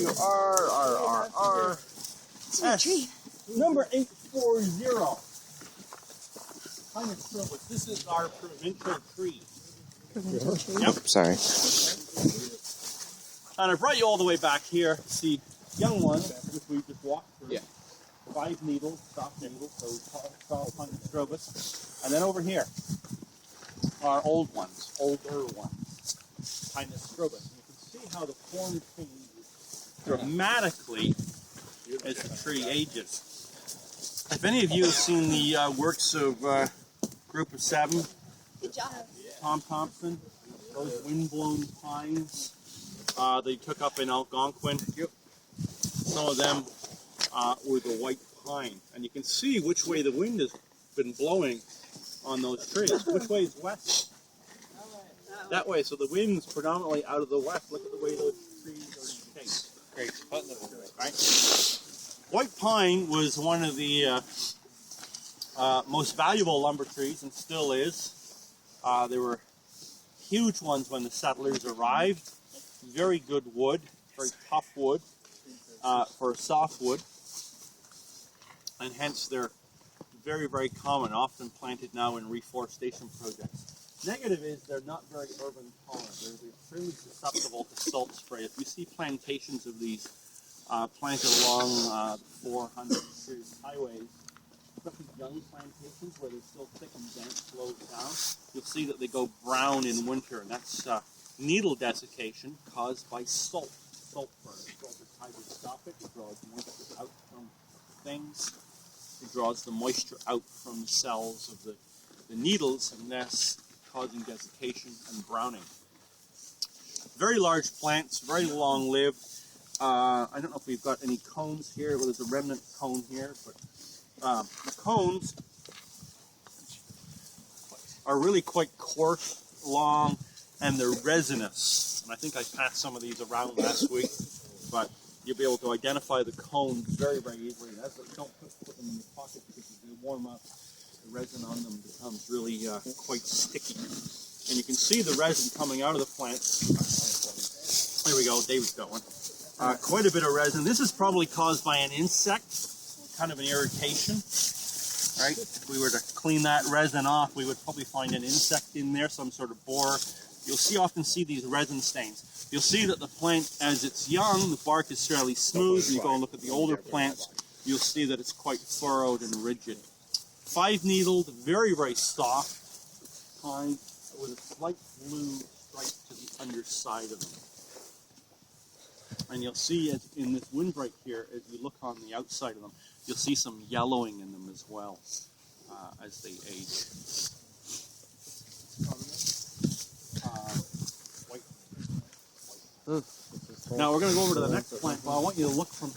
to R. S. Number 840. Pinus strobus. This is our provincial tree. Yep. Sorry. And I brought you all the way back here to see young ones, which we just walked through. Yeah. 5 needles, soft needles, so we call Pinus strobus. And then over here are old ones, older ones, Pinus strobus. And you can see how the form changes dramatically as the tree ages. If any of you have seen the works of Group of 7, Good job. Tom Thompson, those windblown pines they took up in Algonquin. Yep. Some of them were the white pine. And you can see which way the wind has been blowing on those trees. Which way is west? That way. So the wind's predominantly out of the west. Look at the way those trees are shaped. Great. Right? White pine was one of the most valuable lumber trees, and still is. They were huge ones when the settlers arrived. Very good wood, very tough wood for softwood, and hence they're very, very common, often planted now in reforestation projects. Negative is they're not very urban tolerant. They're extremely susceptible to salt spray. If you see plantations of these planted along 400 series highways, especially young plantations where they're still thick and damp slows down, you'll see that they go brown in winter, and that's needle desiccation caused by salt. Salt burn. Salt is hygroscopic. It draws moisture out from things. It draws the moisture out from the cells of the needles, and thus causing desiccation and browning. Very large plants, very long-lived. I don't know if we've got any cones here. Well, there's a remnant cone here, but the cones are really quite coarse, long, and they're resinous. And I think I passed some of these around last week, but you'll be able to identify the cones very, very easily. And don't put them in your pocket because they warm up. The resin on them becomes really quite sticky. And you can see the resin coming out of the plant. There we go, David's got one. Quite a bit of resin. This is probably caused by an insect, kind of an irritation, right? If we were to clean that resin off, we would probably find an insect in there, some sort of borer. You'll often see these resin stains. You'll see that the plant, as it's young, the bark is fairly smooth. You go and look at the older plants, you'll see that it's quite furrowed and rigid. 5-needled, very, very soft pine with a slight blue stripe to the underside of them. And you'll see in this windbreak here, as you look on the outside of them, you'll see some yellowing in them as well as they age. Now we're going to go over to the next plant. Well, I want you to look from